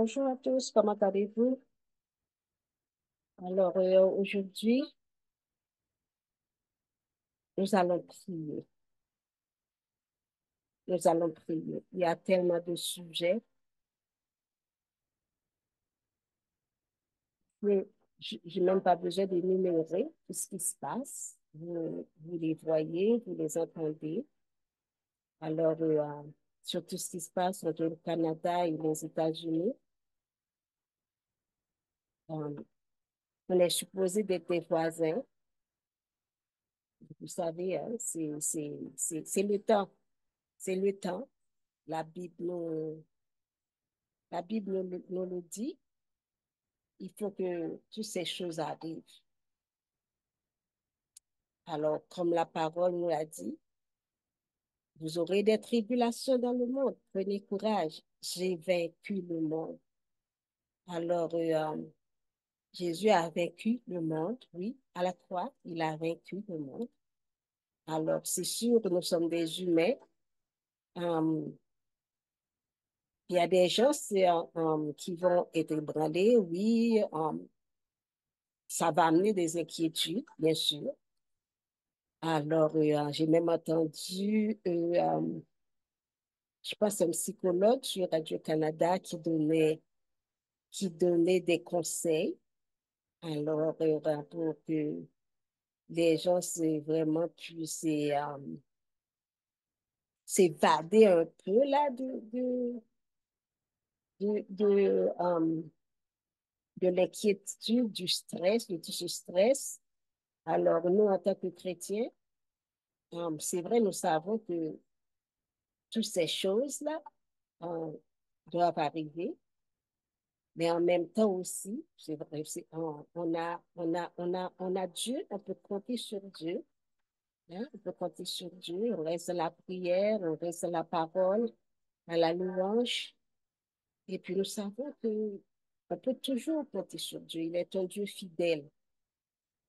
Bonjour à tous, comment allez-vous? Alors, aujourd'hui, nous allons prier. Nous allons prier. Il y a tellement de sujets que je n'ai même pas besoin d'énumérer tout ce qui se passe. Vous les voyez, vous les entendez. Alors, sur tout ce qui se passe entre le Canada et les États-Unis, euh, on est supposé d'être des voisins. Vous savez, hein, c'est le temps. C'est le temps. La Bible nous, la Bible nous le dit. Il faut que toutes ces choses arrivent. Alors, comme la parole nous l'a dit, vous aurez des tribulations dans le monde. Prenez courage. J'ai vaincu le monde. Alors, Jésus a vaincu le monde, oui, à la croix, il a vaincu le monde. Alors, c'est sûr que nous sommes des humains. Euh, il y a des gens qui vont être ébranlés, oui. Ça va amener des inquiétudes, bien sûr. Alors, j'ai même entendu je pense, un psychologue sur Radio-Canada qui donnait des conseils. Alors, pour que les gens puissent s'évader un peu là de l'inquiétude, du stress, de tout ce stress. Alors, nous, en tant que chrétiens, c'est vrai, nous savons que toutes ces choses-là euh, doivent arriver. Mais en même temps aussi, c'est vrai, on a Dieu, on peut compter sur Dieu, hein, on peut compter sur Dieu, on reste dans la prière, on reste dans la parole, à la louange, et puis nous savons que on peut toujours compter sur Dieu, il est un Dieu fidèle.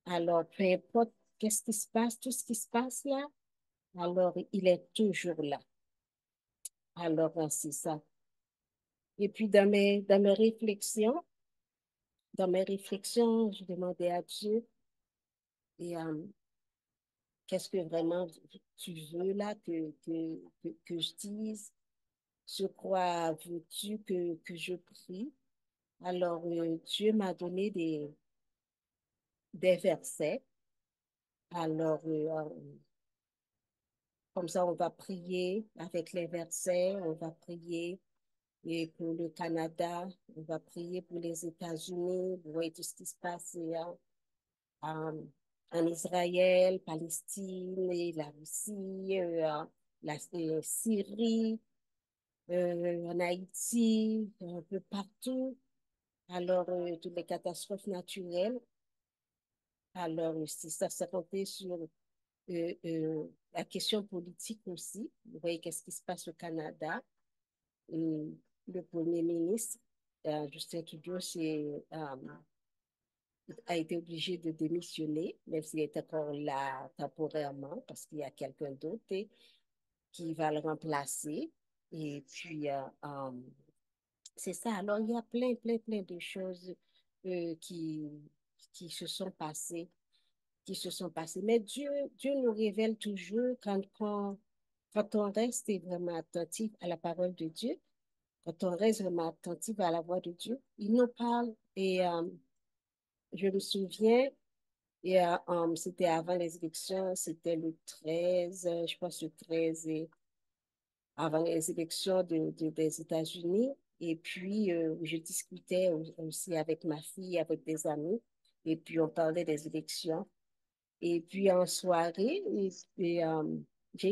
Alors, peu importe qu'est-ce qui se passe, tout ce qui se passe là, alors il est toujours là. Alors, c'est ça. Et puis, dans mes réflexions, je demandais à Dieu, et qu'est-ce que vraiment tu veux là que je dise? Sur quoi veux-tu que je prie? Alors, Dieu m'a donné des versets. Alors, comme ça, on va prier avec les versets, on va prier et pour le Canada, on va prier pour les États-Unis, vous voyez tout ce qui se passe en, en Israël, Palestine, et la Russie, la Syrie, en Haïti, un peu partout. Alors, toutes les catastrophes naturelles. Alors, si ça s'est compté sur la question politique aussi. Vous voyez qu'est-ce qui se passe au Canada. Euh, le Premier ministre, Justin Trudeau, a été obligé de démissionner, même s'il est encore là temporairement, parce qu'il y a quelqu'un d'autre qui va le remplacer. Et puis, c'est ça. Alors, il y a plein de choses euh, qui, qui se sont passées, qui se sont passées. Mais Dieu nous révèle toujours quand on reste vraiment attentif à la parole de Dieu, quand on reste vraiment attentif à la voix de Dieu, il nous parle. Et je me souviens, c'était avant les élections, c'était le 13, je pense le 13 et avant les élections des États-Unis. Et puis, je discutais aussi avec ma fille, avec des amis, et puis on parlait des élections. Et puis, en soirée, j'ai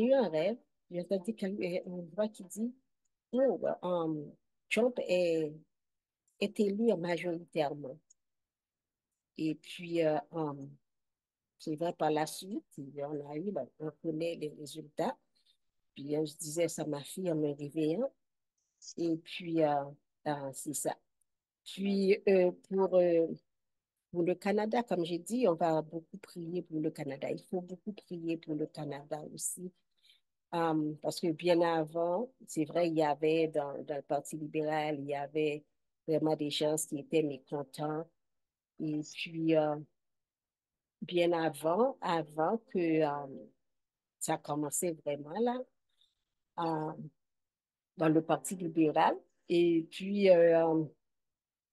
eu un rêve. J'ai entendu une voix qui dit, oh, Trump est élu majoritairement. Et puis, c'est vrai, par la suite, on a eu, là, on connaît les résultats. Puis, je disais ça à ma fille en me réveillant. Et puis, c'est ça. Puis, pour le Canada, comme j'ai dit, on va beaucoup prier pour le Canada. Il faut beaucoup prier pour le Canada aussi. Parce que bien avant, c'est vrai, il y avait dans le Parti libéral, il y avait vraiment des gens qui étaient mécontents. Et puis, bien avant que ça commençait vraiment là, euh, dans le Parti libéral. Et puis,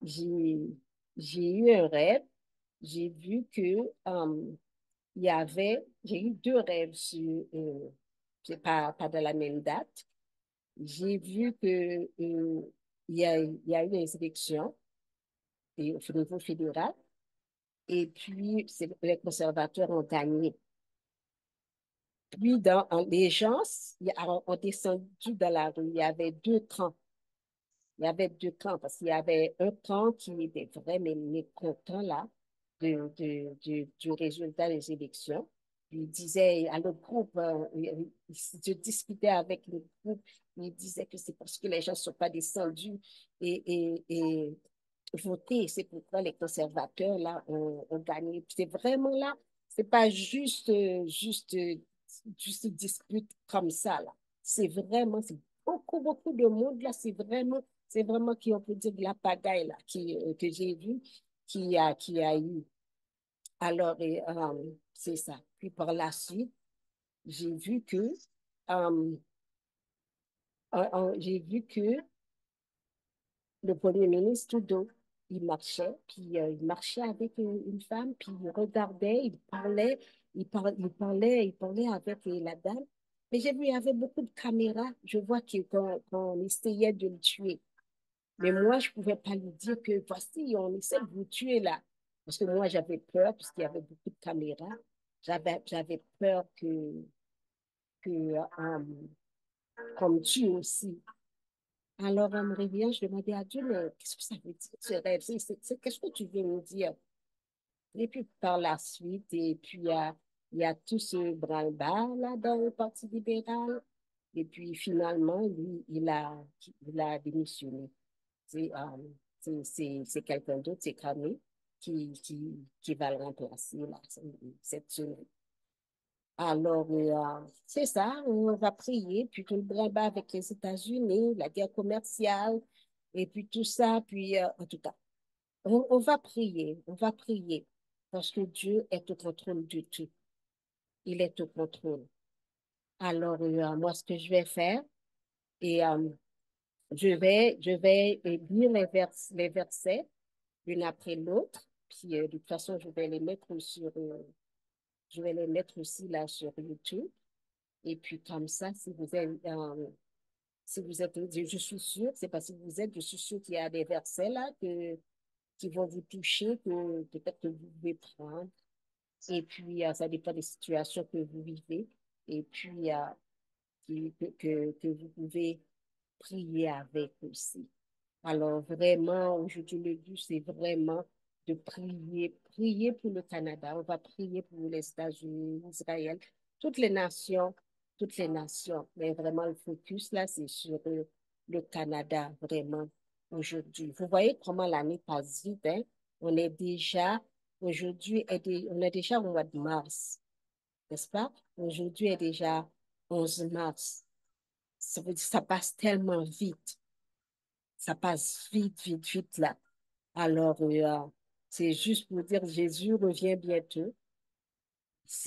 j'ai, j'ai eu un rêve. J'ai vu que j'ai eu deux rêves c'est pas de la même date. J'ai vu que il y a eu des élections au niveau fédéral et puis les conservateurs ont gagné. Puis les gens ont descendu dans la rue. Il y avait deux camps. Il y avait deux camps parce qu'il y avait un camp qui était vraiment mécontent là du résultat des élections. Il disait à l'autre groupe, je discutais avec le groupe, il disait que c'est parce que les gens ne sont pas descendus et voter. C'est pourquoi les conservateurs là ont gagné. C'est vraiment là, c'est pas juste une dispute comme ça là. C'est beaucoup de monde là. C'est vraiment qui on peut dire de la pagaille là que j'ai vu qui a eu. Alors c'est ça. Puis par la suite, j'ai vu que euh, j'ai vu que le premier ministre Trudeau, il marchait avec une femme, puis il regardait, il parlait avec la dame. Mais j'ai vu, il y avait beaucoup de caméras. Je vois qu'on essayait de le tuer. Mais moi, je ne pouvais pas lui dire que voici, on essaie de vous tuer là. Parce que moi, j'avais peur, puisqu'il y avait beaucoup de caméras. J'avais peur qu'on me tue aussi. Alors, elle me revient, je demandais à Dieu, mais qu'est-ce que ça veut dire, ce rêve? Qu'est-ce que tu veux me dire? Et puis, par la suite, et puis, il y a tout ce branle-bas là dans le Parti libéral. Et puis, finalement, lui, il a démissionné. C'est c'est quelqu'un d'autre, c'est Camille, qui va le remplacer là, cette semaine. Alors, c'est ça, on va prier, puis tout le bras avec les États-Unis, la guerre commerciale, et puis tout ça, puis en tout cas, on va prier, parce que Dieu est au contrôle de tout. Il est au contrôle. Alors, moi, ce que je vais faire, et je vais lire les versets, l'une après l'autre, puis de toute façon, je vais les mettre aussi là sur YouTube. Et puis comme ça, si vous êtes, je suis sûre, c'est parce que vous êtes, je suis sûre qu'il y a des versets là qui vont vous toucher, que peut-être que vous pouvez prendre. Et puis, ça dépend des situations que vous vivez. Et puis, que vous pouvez prier avec aussi. Alors, vraiment, aujourd'hui, le but, c'est vraiment de prier pour le Canada. On va prier pour les États-Unis, Israël, toutes les nations, toutes les nations. Mais vraiment, le focus, là, c'est sur le Canada, vraiment, aujourd'hui. Vous voyez comment l'année passe vite, hein? On est déjà, on est déjà au mois de mars, n'est-ce pas? Aujourd'hui est déjà 11 mars. Ça veut dire que ça passe tellement vite. Ça passe vite là. Alors, c'est juste pour dire Jésus revient bientôt.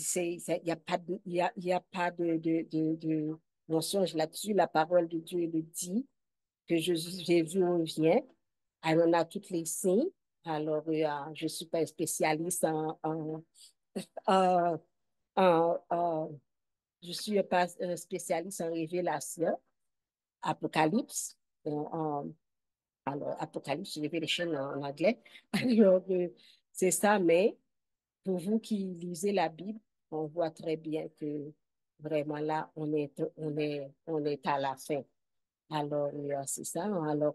Il n'y a pas il y a pas de mensonge là-dessus. La parole de Dieu le dit que Jésus revient. Alors, on a toutes les signes. Alors, je ne suis pas un spécialiste en, en- je suis pas un spécialiste en révélation, Apocalypse. Alors, Apocalypse, Revelation en anglais. Alors, c'est ça, mais pour vous qui lisez la Bible, on voit très bien que vraiment là, on est à la fin. Alors, c'est ça. Alors,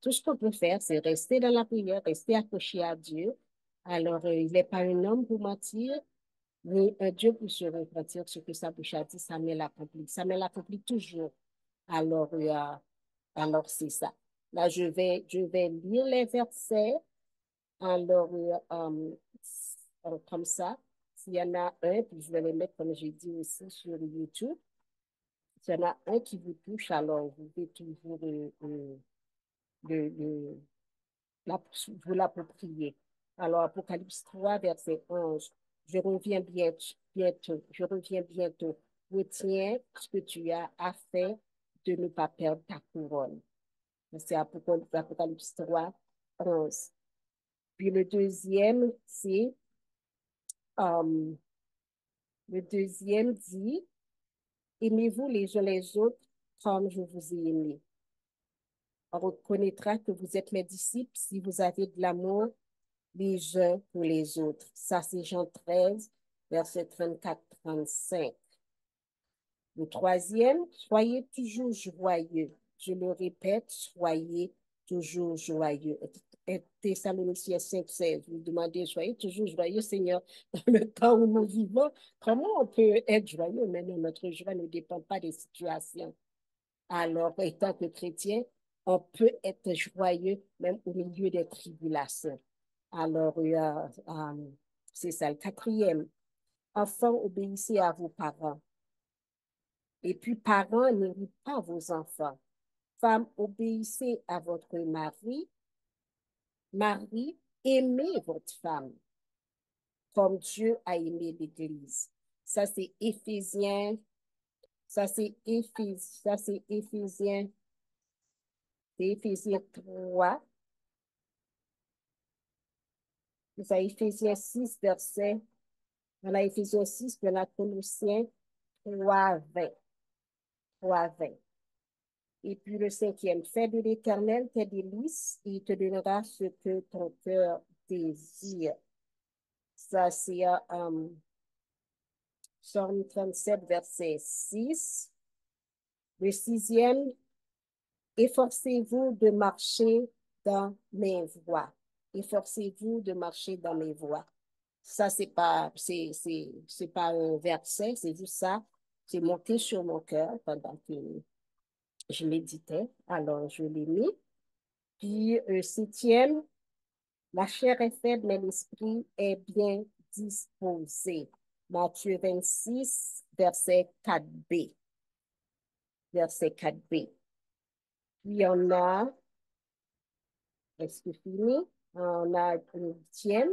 tout ce qu'on peut faire, c'est rester dans la prière, rester accroché à Dieu. Alors, il n'est pas un homme pour mentir, ni un Dieu pour se repentir. Ce que sa bouche a dit, ça met l'accompli. Ça met l'accompli toujours. Alors, alors c'est ça. Là, je vais lire les versets. Alors, comme ça, s'il y en a un, puis je vais les mettre, comme j'ai dit aussi, sur YouTube. S'il y en a un qui vous touche, alors vous pouvez toujours vous l'approprier. Alors, Apocalypse 3 verset 11. Je reviens bientôt, je reviens bientôt. Retiens ce que tu as à faire de ne pas perdre ta couronne. C'est Apocalypse 3, 11. Puis euh, le deuxième dit, aimez-vous les uns les autres comme je vous ai aimé. On reconnaîtra que vous êtes mes disciples si vous avez de l'amour les uns pour les autres. Ça, c'est Jean 13, verset 34-35. Le troisième, soyez toujours joyeux. Je le répète, soyez toujours joyeux. Thessaloniciens 5, 16, vous demandez, soyez toujours joyeux, Seigneur, dans le temps où nous vivons. Comment on peut être joyeux? Mais non, notre joie ne dépend pas des situations. Alors, étant que chrétien, on peut être joyeux même au milieu des tribulations. Alors, c'est ça. Le quatrième, enfants, obéissez à vos parents. Et puis, parents, n'irritez pas vos enfants. Femmes, obéissez à votre mari. Mari, aimez votre femme comme Dieu a aimé l'Église. Ça, c'est Éphésiens. C'est Éphésiens 3. C'est Éphésiens 6, verset. On a Éphésiens 6, puis on a Colossiens 3, 20. 3, 20. Et puis le cinquième, fais de l'Éternel tes délices et il te donnera ce que ton cœur désire. Ça, c'est Psaume 37, verset 6. Le sixième, efforcez-vous de marcher dans mes voies. Efforcez-vous de marcher dans mes voies. Ça, c'est pas un verset, c'est juste ça. C'est monté sur mon cœur pendant que je méditais. Alors, je l'ai mis. Puis, septième, la chair est faible, mais l'esprit est bien disposé. Matthieu 26, verset 4b. Verset 4b. Puis, on a, est-ce que fini? On a une huitième.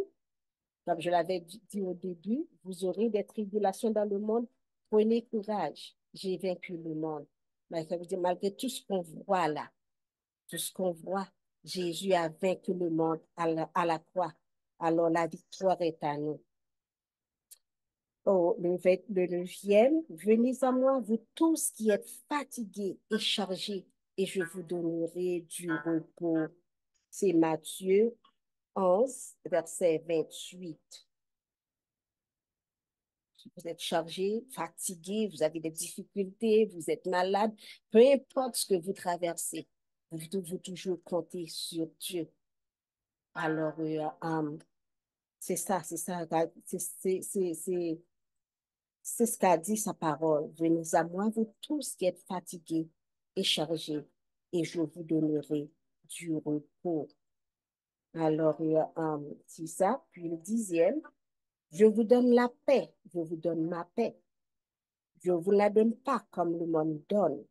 Comme je l'avais dit au début, vous aurez des tribulations dans le monde. Prenez courage. J'ai vaincu le monde. Mais ça veut dire, malgré tout ce qu'on voit là, tout ce qu'on voit, Jésus a vaincu le monde à la croix. Alors la victoire est à nous. Oh, le neuvième, venez à moi, vous tous qui êtes fatigués et chargés, et je vous donnerai du repos. C'est Matthieu 11, verset 28. Vous êtes chargé, fatigué, vous avez des difficultés, vous êtes malade, peu importe ce que vous traversez, vous devez toujours compter sur Dieu. Alors, c'est ça, c'est ce qu'a dit sa parole. Venez à moi, vous tous qui êtes fatigués et chargés, et je vous donnerai du repos. Alors, c'est ça. Puis le dixième, je vous donne la paix, je vous donne ma paix. Je ne vous la donne pas comme le monde donne.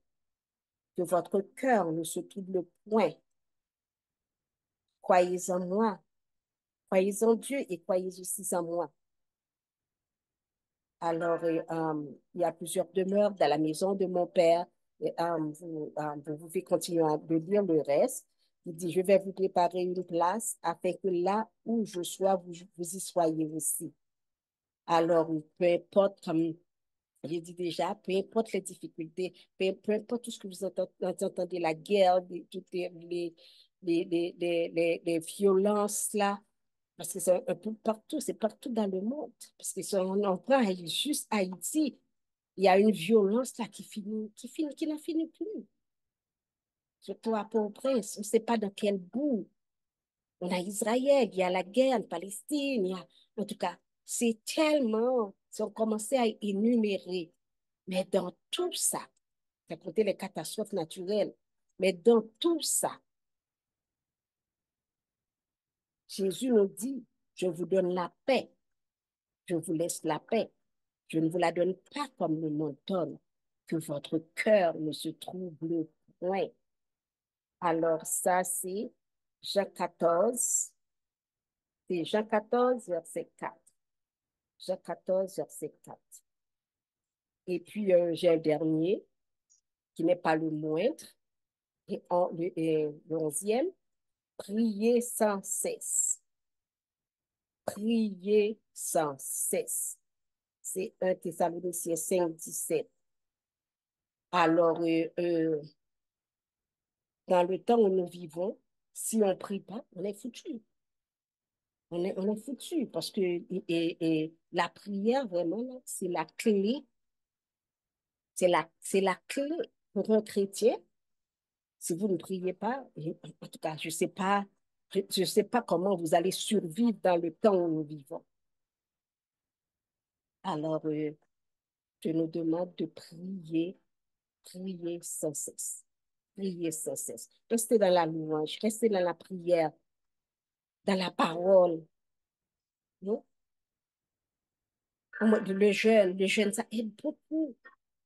Que votre cœur ne se trouble point. Croyez en moi. Croyez en Dieu et croyez aussi en moi. Alors, il y a plusieurs demeures dans la maison de mon père. Et, vous pouvez continuer de lire le reste. Il dit, je vais vous préparer une place afin que là où je sois, vous y soyez aussi. Alors, peu importe, comme j'ai dit déjà, peu importe les difficultés, peu importe tout ce que entendez, la guerre, toutes les violences là, parce que c'est un peu partout, c'est partout dans le monde. Parce que si on prend juste Haïti, il y a une violence là qui n'en finit plus. Surtout à Port-au-Prince, on ne sait pas dans quel bout. On a Israël, il y a la guerre en Palestine, en tout cas, c'est tellement, si on commençait à énumérer, mais dans tout ça, c'est compter les catastrophes naturelles, mais dans tout ça, Jésus nous dit, je vous donne la paix, je vous laisse la paix. Je ne vous la donne pas comme le monde donne, que votre cœur ne se trouble point. Alors ça, c'est Jean 14, c'est Jean 14, verset 4. Jean 14, verset 4. Et puis, j'ai un dernier qui n'est pas le moindre, le 11e, priez sans cesse. Priez sans cesse. C'est 1 Thessaloniciens 5, 17. Alors, dans le temps où nous vivons, si on ne prie pas, on est foutu. On est foutu parce que la prière, vraiment, c'est la clé. C'est la clé pour un chrétien. Si vous ne priez pas, en tout cas, je sais pas comment vous allez survivre dans le temps où nous vivons. Alors, je nous demande de prier, prier sans cesse. Prier sans cesse. Restez dans la louange, restez dans la prière, dans la parole. Non? Le jeûne, ça aide beaucoup.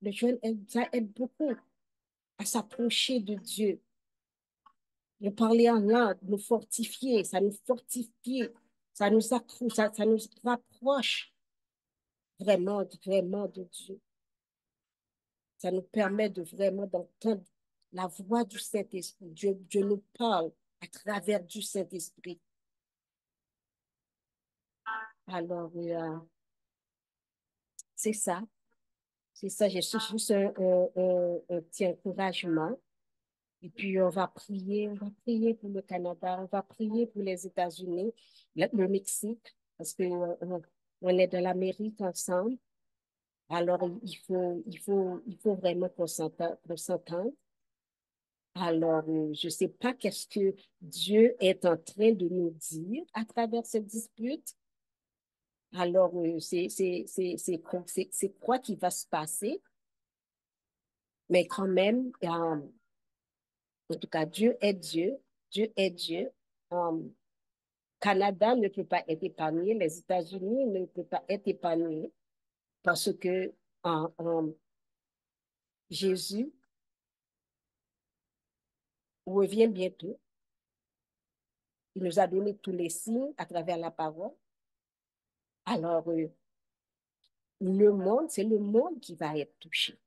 Le jeûne, ça aide beaucoup à s'approcher de Dieu. De parler en langue, nous fortifier, ça nous fortifie, ça nous rapproche vraiment, vraiment de Dieu. Ça nous permet de vraiment d'entendre la voix du Saint-Esprit. Dieu nous parle à travers du Saint-Esprit. Alors, c'est ça. C'est ça. J'ai juste un petit encouragement. Et puis, on va prier pour le Canada, on va prier pour les États-Unis, le Mexique, parce que on est dans l'Amérique ensemble. Alors, il faut vraiment qu'on s'entende. Alors, je ne sais pas qu'est-ce que Dieu est en train de nous dire à travers cette dispute. Alors, c'est quoi qui va se passer? Mais quand même, en tout cas, Dieu est Dieu. Dieu est Dieu. Euh, Canada ne peut pas être épargné, les États-Unis ne peuvent pas être épargnés parce que Jésus revient bientôt. Il nous a donné tous les signes à travers la parole. Alors, c'est le monde qui va être touché.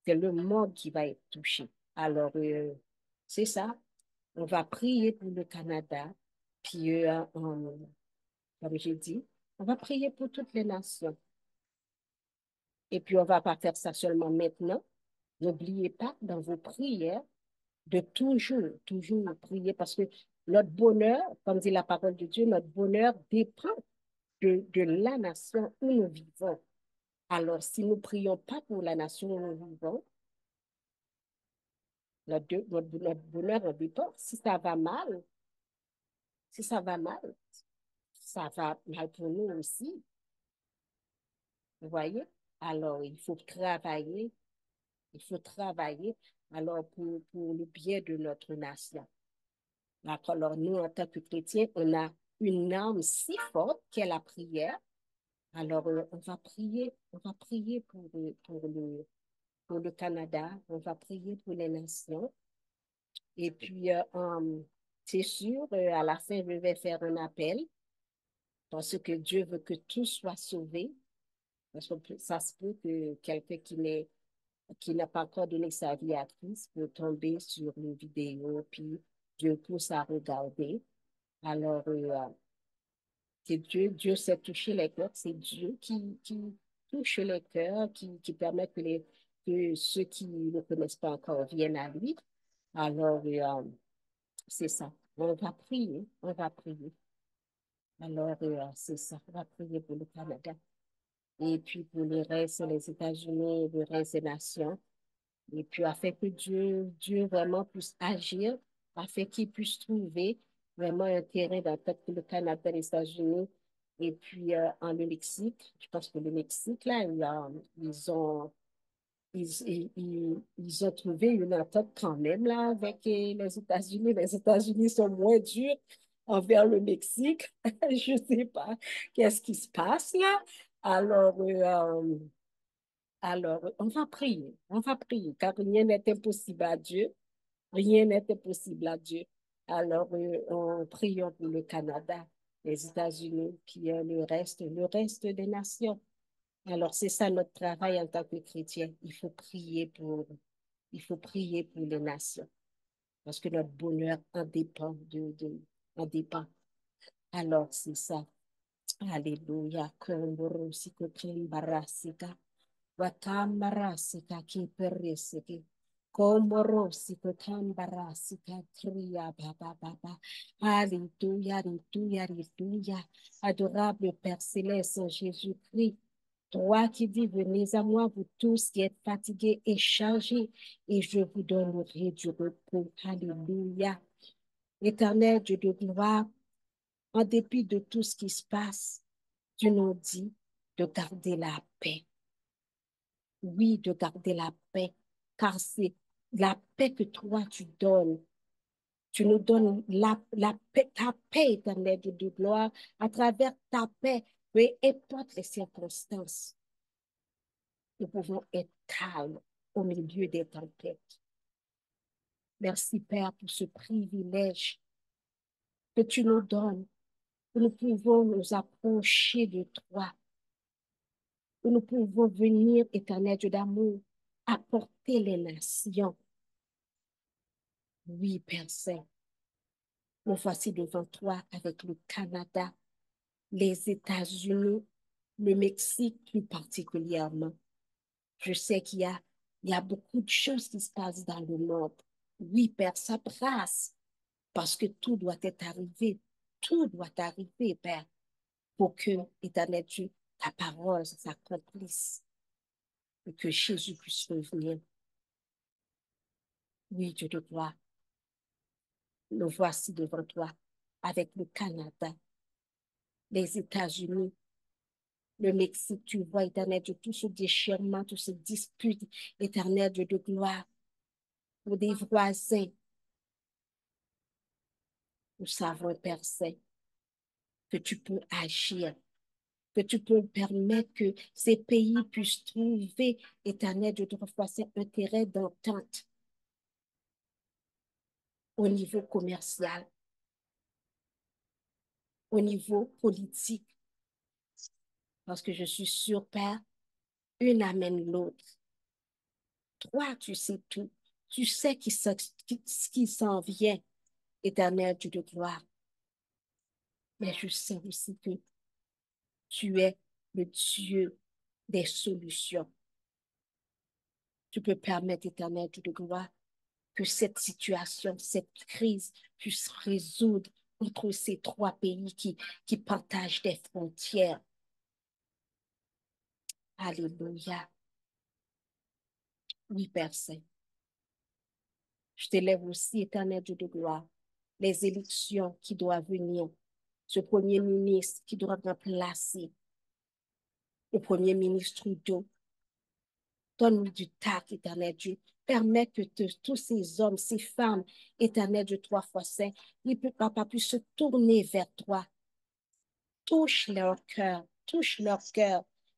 C'est le monde qui va être touché. Alors, c'est ça. On va prier pour le Canada. Puis, comme j'ai dit, on va prier pour toutes les nations. Et puis, on ne va pas faire ça seulement maintenant. N'oubliez pas dans vos prières de toujours, toujours prier parce que notre bonheur, comme dit la parole de Dieu, notre bonheur dépend de la nation où nous vivons. Alors, si nous ne prions pas pour la nation où nous vivons, notre bonheur en dépend. Si ça va mal, ça va mal pour nous aussi. Vous voyez? Alors, il faut travailler alors pour le bien de notre nation. Alors, nous, en tant que chrétiens, on a une arme si forte qu'est la prière. Alors, on va prier pour le Canada, on va prier pour les nations. Et puis, c'est sûr, à la fin, je vais faire un appel parce que Dieu veut que tout soit sauvé. Parce que ça se peut que quelqu'un qui n'a pas encore donné sa vie à Christ peut tomber sur une vidéo, puis Dieu pousse à regarder. Alors, c'est Dieu sait toucher les cœurs, c'est Dieu qui touche les cœurs, qui permet que ceux qui ne connaissent pas encore viennent à lui. Alors, c'est ça. On va prier, on va prier. Alors, c'est ça. On va prier pour le Canada. Et puis pour le reste, les États-Unis, le reste des nations. Et puis, afin que Dieu vraiment puisse agir, afin qu'il puisse trouver vraiment un terrain d'entente pour le Canada, les États-Unis, et puis en le Mexique. Je pense que le Mexique, là, ils ont trouvé une entente quand même, là, avec les États-Unis. Les États-Unis sont moins durs envers le Mexique. Je ne sais pas qu'est-ce qui se passe là. Alors, on va prier, car rien n'est impossible à Dieu. Rien n'est impossible à Dieu. Alors, on prions pour le Canada, les États-Unis, puis le reste des nations. Alors, c'est ça notre travail en tant que chrétien. Il faut prier pour les nations, parce que notre bonheur en dépend. Alors, c'est ça. Alléluia. Kondoro siko kimbarasika. Wakamarasika kiperesiki. Komoro siko kambarasika kriya baba baba. Alléluia, alléluia, alléluia. Adorable Père Céleste en Jésus-Christ. Toi qui dis, venez à moi, vous tous qui êtes fatigués et chargés, et je vous donnerai du repos. Alléluia. Éternel Dieu de gloire, en dépit de tout ce qui se passe, tu nous dis de garder la paix. Oui, de garder la paix, car c'est la paix que toi tu donnes. Tu nous donnes la paix, ta paix éternelle de gloire, à travers ta paix, peu importe les circonstances, nous pouvons être calmes au milieu des tempêtes. Merci Père pour ce privilège que tu nous donnes, que nous pouvons nous approcher de toi, que nous pouvons venir, éternel Dieu d'amour, apporter les nations. Oui, Père Saint, nous voici devant toi avec le Canada, les États-Unis, le Mexique plus particulièrement. Je sais il y a beaucoup de choses qui se passent dans le monde. Oui, Père, ça brasse parce que tout doit être arrivé. Tout doit arriver, Père, pour que, éternel Dieu, ta parole s'accomplisse et que Jésus puisse revenir. Oui, Dieu de gloire, nous voici devant toi avec le Canada, les États-Unis, le Mexique, tu vois, éternel Dieu, tout ce déchirement, tout ce dispute, éternel Dieu de gloire, pour des voisins. Nous savons, Père Saint, que tu peux agir, que tu peux permettre que ces pays puissent trouver, éternel Dieu de voisin, un terrain d'entente au niveau commercial, au niveau politique, parce que je suis sûre, Père, une amène l'autre. Toi, tu sais tout. Tu sais ce qui s'en vient, éternel Dieu de gloire. Mais je sais aussi que tu es le Dieu des solutions. Tu peux permettre, éternel Dieu de gloire, que cette situation, cette crise puisse résoudre entre ces trois pays qui partagent des frontières. Alléluia. Oui, Père Saint. Je t'élève aussi, éternel Dieu de gloire, les élections qui doivent venir, ce premier ministre qui doit remplacer le premier ministre Trudeau. Donne-nous du tact, éternel Dieu. Permets que tous ces hommes, ces femmes, éternel Dieu, trois fois saint, papa, puissent se tourner vers toi. Touche leur cœur.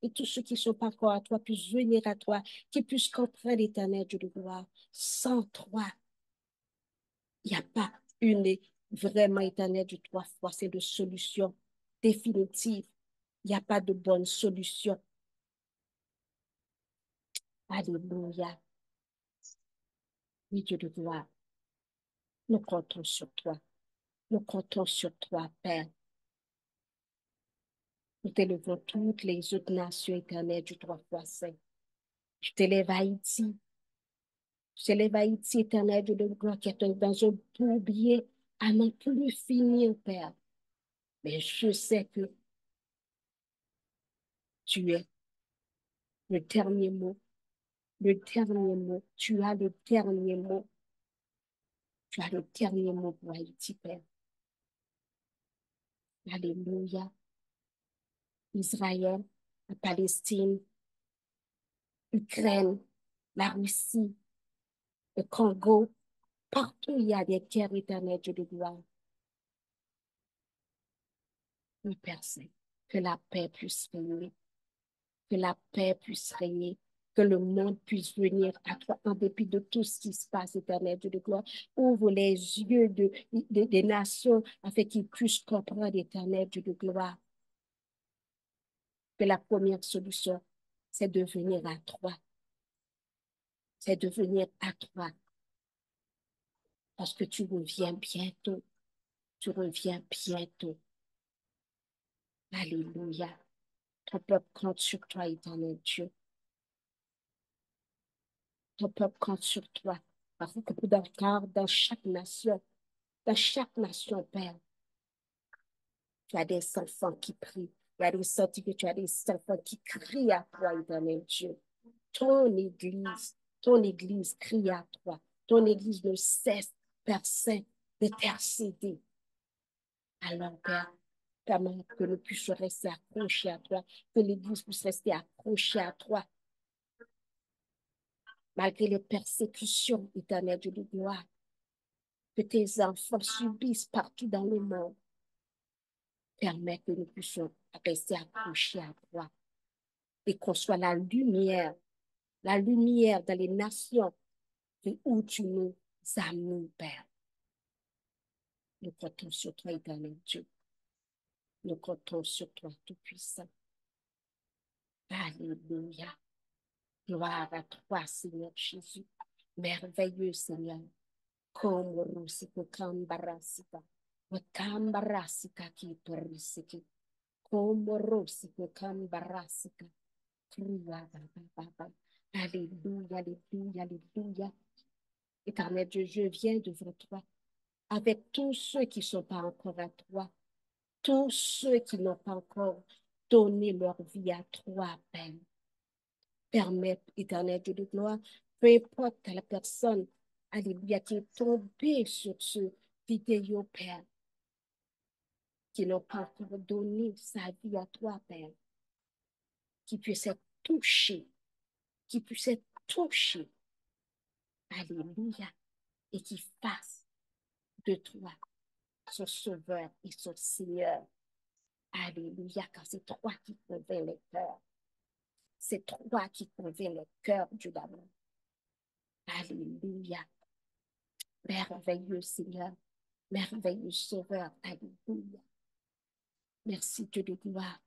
Et tous ceux qui ne sont pas encore à toi puissent venir à toi, qui puissent comprendre l'éternel Dieu de gloire. Sans toi, il n'y a pas une vraiment éternel Dieu, trois fois, c'est de solution définitive. Il n'y a pas de bonne solution. Alléluia. Oui, Dieu de gloire. Nous comptons sur toi. Nous comptons sur toi, Père. Nous t'élevons toutes les autres nations éternelles du trois fois saint. Je t'élève Haïti. Je t'élève Haïti, éternel Dieu de gloire, qui est dans un bourbier à n'en plus finir, Père. Mais je sais que tu es le dernier mot. Le dernier mot. Tu as le dernier mot. Tu as le dernier mot pour Haïti, Père. Alléluia. Israël, la Palestine, Ukraine, la Russie, le Congo, partout il y a des guerres éternelles, Dieu de gloire. Oui, Père Saint, que la paix puisse régner, que la paix puisse régner. que le monde puisse venir à toi en dépit de tout ce qui se passe, éternel Dieu de gloire. Ouvre les yeux des nations afin qu'ils puissent comprendre, éternel Dieu de gloire, que la première solution, c'est de venir à toi. C'est de venir à toi parce que tu reviens bientôt. Tu reviens bientôt. Alléluia. Ton peuple compte sur toi, éternel Dieu. Ton peuple compte sur toi. Parce que dans chaque nation, Père, tu as des enfants qui prient. Il y a des sorties que tu as des enfants qui crient à toi, éternel Dieu. Ton église crie à toi. Ton église ne cesse, Père Saint, d'intercéder. Alors, Père, permets que nous puissions rester accrochés à toi, que l'église puisse rester accrochée à toi, malgré les persécutions, éternel Dieu de gloire, que tes enfants subissent partout dans le monde. Permets que nous puissions rester accrochés à toi et qu'on soit la lumière dans les nations où tu nous as mis, Père. Nous comptons sur toi, éternel Dieu. Nous comptons sur toi, Tout-Puissant. Alléluia. Gloire à toi, Seigneur Jésus. Merveilleux Seigneur. Como rusiko kambarasika. Wakambarasika ki torisiki. Como rusiko kambarasika. Alléluia, alléluia, alléluia. Éternel Dieu, je viens devant toi avec tous ceux qui ne sont pas encore à toi, tous ceux qui n'ont pas encore donné leur vie à toi, Père. Permets, éternel Dieu de gloire, peu importe la personne, alléluia, qui est tombée sur ce vidéo, Père, qui n'ont pas encore donné sa vie à toi, Père, qui puisse être touché, qui puisse être touché, alléluia, et qui fasse de toi son sauveur et son Seigneur. Alléluia, car c'est toi qui convainc les cœurs. C'est toi qui convainc les cœurs, Dieu d'amour. Alléluia. Merveilleux Seigneur, merveilleux Sauveur. Alléluia. Merci Dieu de gloire.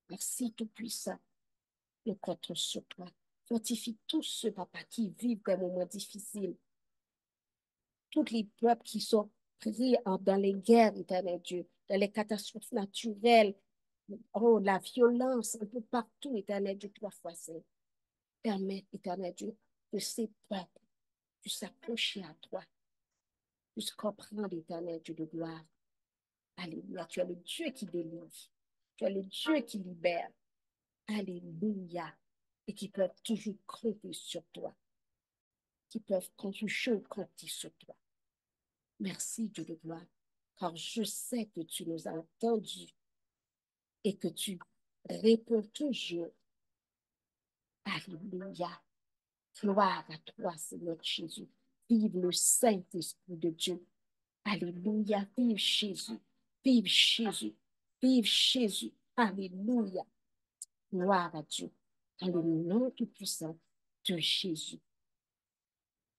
Merci Tout-Puissant. Nous comptons sur toi. Fortifie tous ceux, papa, qui vivent des moments difficiles. Tous les peuples qui sont pris dans les guerres, éternel Dieu, dans les catastrophes naturelles. Oh, la violence un peu partout, éternel Dieu, trois fois saint. Permets, éternel Dieu, que ces peuples puissent s'approcher à toi, puissent comprendre, éternel Dieu de gloire. Alléluia. Tu es le Dieu qui délivre. Tu es le Dieu qui libère. Alléluia. Et qui peuvent toujours compter sur toi. Qui peuvent toujours compter sur toi. Merci, Dieu de gloire. Car je sais que tu nous as entendus et que tu réponds toujours. Alléluia. Gloire à toi, Seigneur Jésus. Vive le Saint-Esprit de Dieu. Alléluia. Vive Jésus. Vive Jésus. Vive Jésus. Alléluia. Gloire à Dieu. Dans le nom tout-puissant de Jésus,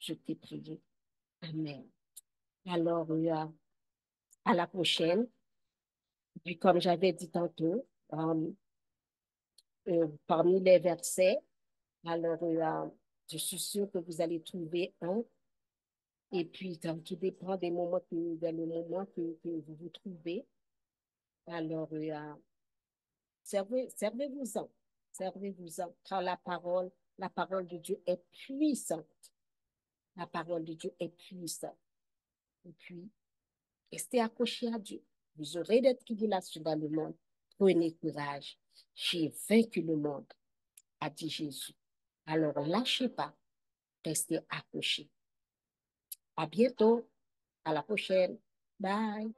je t'ai prié. Amen. Alors, à la prochaine. Puis, comme j'avais dit tantôt, parmi les versets, alors, je suis sûre que vous allez trouver un. Et puis, tout dépend des moments dans le moment que vous vous trouvez. Alors, servez-vous-en. Servez-vous-en. Car la parole de Dieu est puissante. La parole de Dieu est puissante. Et puis, restez accrochés à Dieu. Vous aurez des tribulations dans le monde. Prenez courage. J'ai vaincu le monde, a dit Jésus. Alors, lâchez pas. Restez accrochés. À bientôt. À la prochaine. Bye.